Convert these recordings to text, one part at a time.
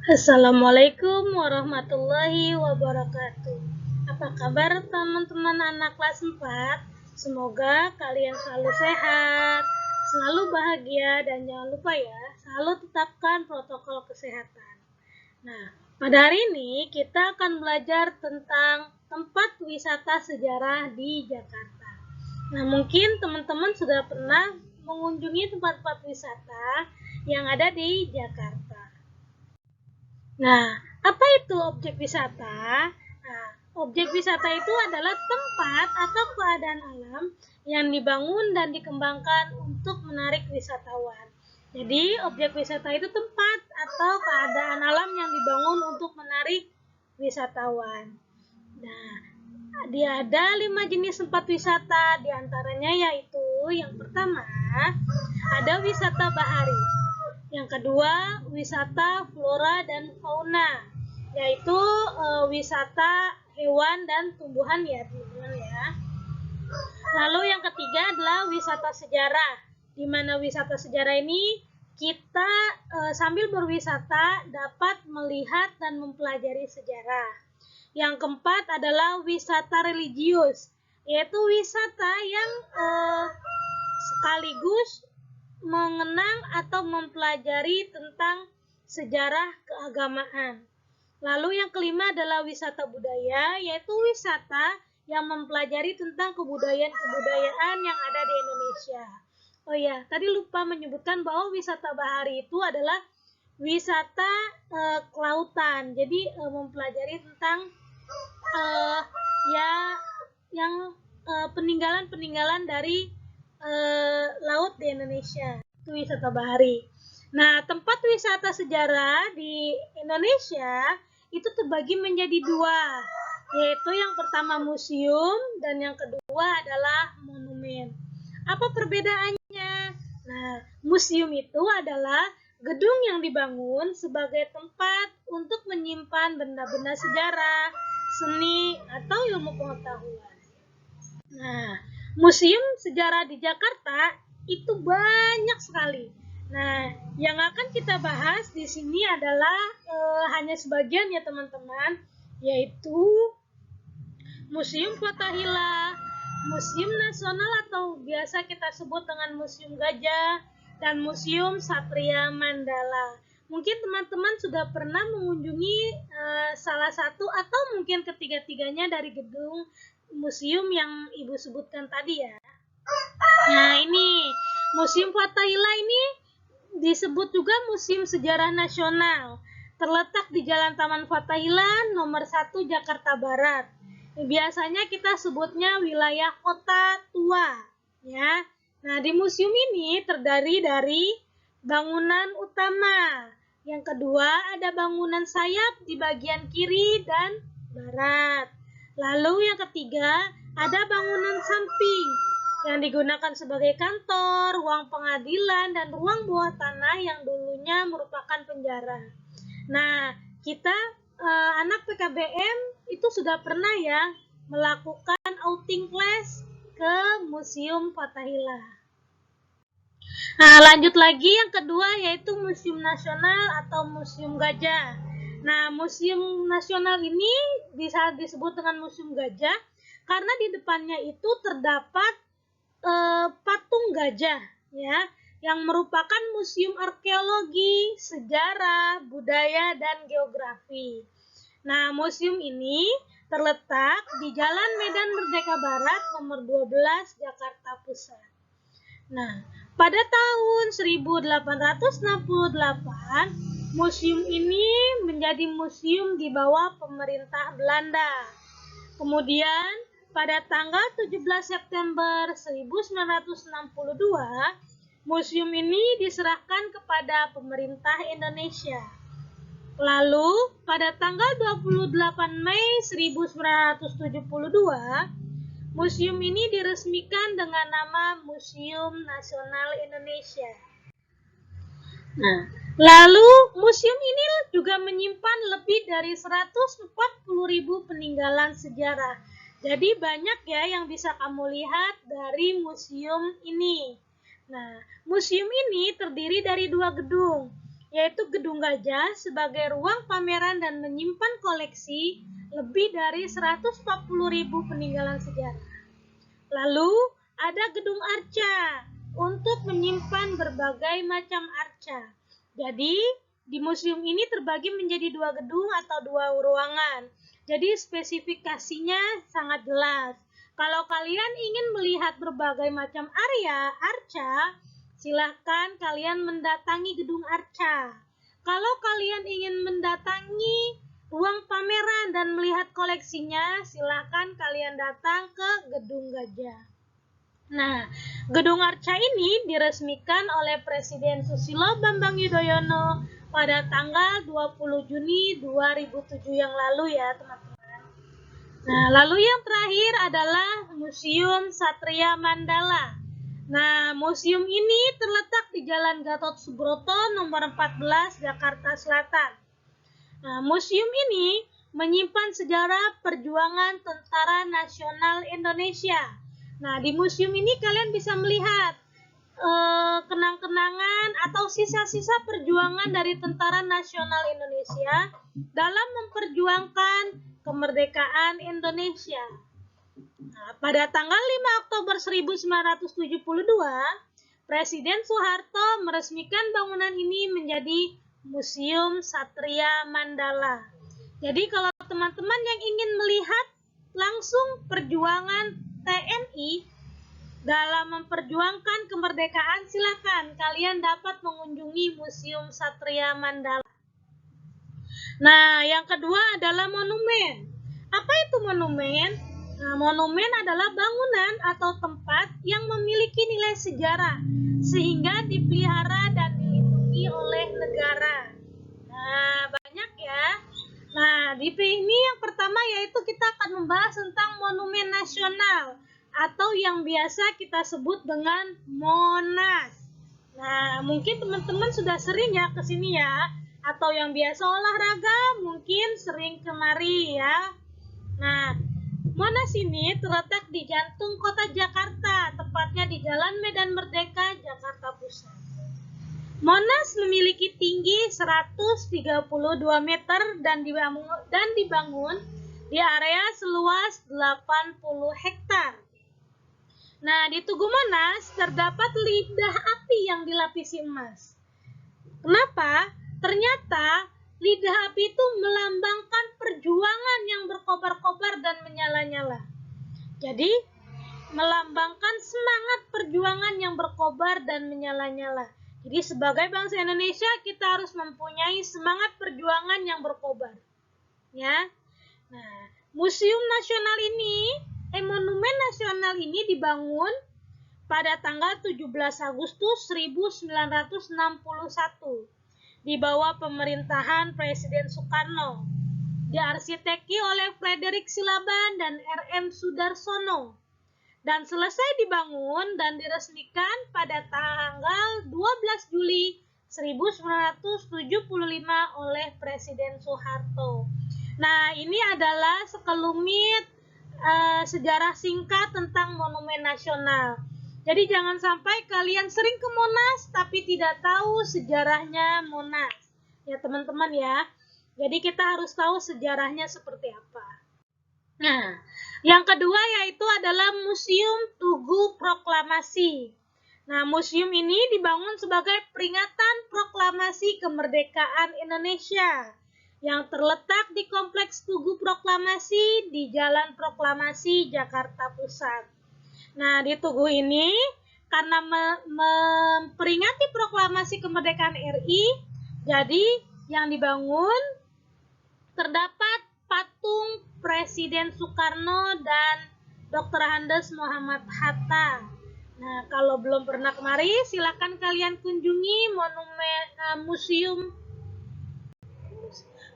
Assalamualaikum warahmatullahi wabarakatuh. Apa kabar teman-teman anak kelas 4? Semoga kalian selalu sehat, selalu bahagia, dan jangan lupa ya, selalu tetapkan protokol kesehatan. Nah, pada hari ini kita akan belajar tentang tempat wisata sejarah di Jakarta. Nah, mungkin teman-teman sudah pernah mengunjungi tempat-tempat wisata yang ada di Jakarta. Nah, apa itu objek wisata? Nah, objek wisata itu adalah tempat atau keadaan alam yang dibangun dan dikembangkan untuk menarik wisatawan. Jadi, objek wisata itu tempat atau keadaan alam yang dibangun untuk menarik wisatawan. Nah, dia ada 5 jenis tempat wisata, diantaranya yaitu yang pertama, ada wisata bahari. Yang kedua, wisata flora dan fauna, yaitu wisata hewan dan tumbuhan ya teman-teman ya. Lalu yang ketiga adalah wisata sejarah, di mana wisata sejarah ini kita sambil berwisata dapat melihat dan mempelajari sejarah. Yang keempat adalah wisata religius, yaitu wisata yang sekaligus mengenang atau mempelajari tentang sejarah keagamaan. Lalu yang kelima adalah wisata budaya, yaitu wisata yang mempelajari tentang kebudayaan-kebudayaan yang ada di Indonesia. Oh ya, tadi lupa menyebutkan bahwa wisata bahari itu adalah wisata kelautan. Jadi mempelajari tentang peninggalan-peninggalan dari laut di Indonesia. Itu wisata bahari. Nah, tempat wisata sejarah di Indonesia itu terbagi menjadi dua, yaitu yang pertama museum dan yang kedua adalah monumen. Apa perbedaannya? Nah, museum itu adalah gedung yang dibangun sebagai tempat untuk menyimpan benda-benda sejarah, seni, atau ilmu pengetahuan. Nah, museum sejarah di Jakarta itu banyak sekali. Nah, yang akan kita bahas di sini adalah hanya sebagian ya teman-teman, yaitu Museum Fathahillah, Museum Nasional atau biasa kita sebut dengan Museum Gajah, dan Museum Satria Mandala. Mungkin teman-teman sudah pernah mengunjungi salah satu atau mungkin ketiga-tiganya dari gedung museum yang Ibu sebutkan tadi ya. Nah, ini Museum Fathahillah ini disebut juga Museum Sejarah Nasional. Terletak di Jalan Taman Fathahillah nomor 1 Jakarta Barat. Biasanya kita sebutnya wilayah kota tua, ya. Nah, di museum ini terdiri dari bangunan utama. Yang kedua, ada bangunan sayap di bagian kiri dan barat. Lalu yang ketiga, ada bangunan samping yang digunakan sebagai kantor, ruang pengadilan, dan ruang bawah tanah yang dulunya merupakan penjara. Nah, kita anak PKBM itu sudah pernah ya melakukan outing class ke Museum Fathahillah. Nah, lanjut lagi yang kedua yaitu Museum Nasional atau Museum Gajah. Nah, Museum Nasional ini bisa disebut dengan Museum Gajah karena di depannya itu terdapat patung gajah ya, yang merupakan museum arkeologi, sejarah, budaya, dan geografi. Nah, museum ini terletak di Jalan Medan Merdeka Barat nomor 12 Jakarta Pusat. Nah, pada tahun 1868, museum ini menjadi museum di bawah pemerintah Belanda. Kemudian, pada tanggal 17 September 1962, museum ini diserahkan kepada pemerintah Indonesia. Lalu, pada tanggal 28 Mei 1972, museum ini diresmikan dengan nama Museum Nasional Indonesia. Nah, lalu museum ini juga menyimpan lebih dari 140.000 peninggalan sejarah. Jadi banyak ya yang bisa kamu lihat dari museum ini. Nah, museum ini terdiri dari 2 gedung. yaitu Gedung Gajah sebagai ruang pameran dan menyimpan koleksi lebih dari 140.000 peninggalan sejarah. Lalu ada Gedung Arca untuk menyimpan berbagai macam arca. Jadi di museum ini terbagi menjadi 2 gedung atau 2 ruangan. Jadi spesifikasinya sangat jelas. Kalau kalian ingin melihat berbagai macam arca, silahkan kalian mendatangi Gedung Arca. Kalau kalian ingin mendatangi ruang pameran dan melihat koleksinya, silahkan kalian datang ke Gedung Gajah. Nah, Gedung Arca ini diresmikan oleh Presiden Susilo Bambang Yudhoyono pada tanggal 20 Juni 2007 yang lalu ya, teman-teman. Nah, lalu yang terakhir adalah Museum Satria Mandala. Nah, museum ini terletak di Jalan Gatot Subroto nomor 14 Jakarta Selatan. Nah, museum ini menyimpan sejarah perjuangan Tentara Nasional Indonesia. Nah, di museum ini kalian bisa melihat kenang-kenangan atau sisa-sisa perjuangan dari Tentara Nasional Indonesia dalam memperjuangkan kemerdekaan Indonesia. Nah, pada tanggal 5 Oktober 1972, Presiden Soeharto meresmikan bangunan ini menjadi Museum Satria Mandala. Jadi kalau teman-teman yang ingin melihat langsung perjuangan TNI dalam memperjuangkan kemerdekaan, silakan kalian dapat mengunjungi Museum Satria Mandala. Nah, yang kedua adalah monumen. Apa itu monumen? Nah, monumen adalah bangunan atau tempat yang memiliki nilai sejarah sehingga dipelihara dan dilindungi oleh negara. Nah, banyak ya. Nah, di ini yang pertama yaitu kita akan membahas tentang monumen nasional atau yang biasa kita sebut dengan Monas. Nah, mungkin teman-teman sudah sering ya ke sini ya, atau yang biasa olahraga mungkin sering kemari ya. Nah, Monas ini terletak di jantung kota Jakarta, tepatnya di Jalan Medan Merdeka, Jakarta Pusat. Monas memiliki tinggi 132 meter dan dibangun di area seluas 80 hektar. Nah, di Tugu Monas terdapat lidah api yang dilapisi emas. Kenapa? Ternyata lidah api itu melambangkan perjuangan yang berkobar-kobar dan menyala-nyala. Jadi, melambangkan semangat perjuangan yang berkobar dan menyala-nyala. Jadi, sebagai bangsa Indonesia, kita harus mempunyai semangat perjuangan yang berkobar. Ya. Nah, Monumen Nasional ini dibangun pada tanggal 17 Agustus 1961 di bawah pemerintahan Presiden Soekarno. Diarsiteki oleh Frederick Silaban dan R.M. Sudarsono dan selesai dibangun dan diresmikan pada tanggal 12 Juli 1975 oleh Presiden Soeharto. Nah, ini adalah sekelumit sejarah singkat tentang Monumen Nasional. Jadi jangan sampai kalian sering ke Monas tapi tidak tahu sejarahnya Monas. Ya teman-teman ya. Jadi kita harus tahu sejarahnya seperti apa. Nah, yang kedua yaitu adalah Museum Tugu Proklamasi. Nah, museum ini dibangun sebagai peringatan proklamasi kemerdekaan Indonesia yang terletak di Kompleks Tugu Proklamasi di Jalan Proklamasi, Jakarta Pusat. Nah, di Tugu ini karena memperingati proklamasi kemerdekaan RI, jadi yang dibangun terdapat patung Presiden Soekarno dan Dr. Andes Muhammad Hatta. Nah, kalau belum pernah kemari, silakan kalian kunjungi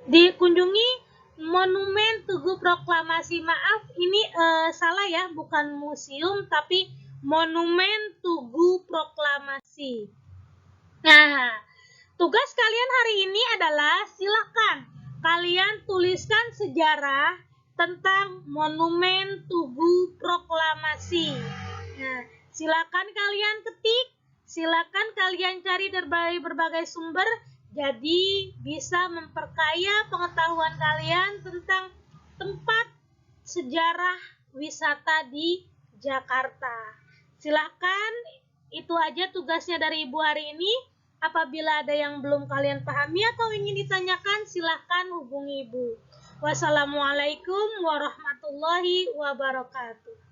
dikunjungi Monumen Tugu Proklamasi. Maaf, ini salah ya, bukan museum tapi Monumen Tugu Proklamasi. Nah, tugas kalian hari ini adalah silakan kalian tuliskan sejarah tentang Monumen Tugu Proklamasi. Nah, silakan kalian ketik, silakan kalian cari dari berbagai sumber. Jadi bisa memperkaya pengetahuan kalian tentang tempat sejarah wisata di Jakarta. Silahkan, itu aja tugasnya dari Ibu hari ini. Apabila ada yang belum kalian pahami atau ingin ditanyakan, silahkan hubungi Ibu. Wassalamualaikum warahmatullahi wabarakatuh.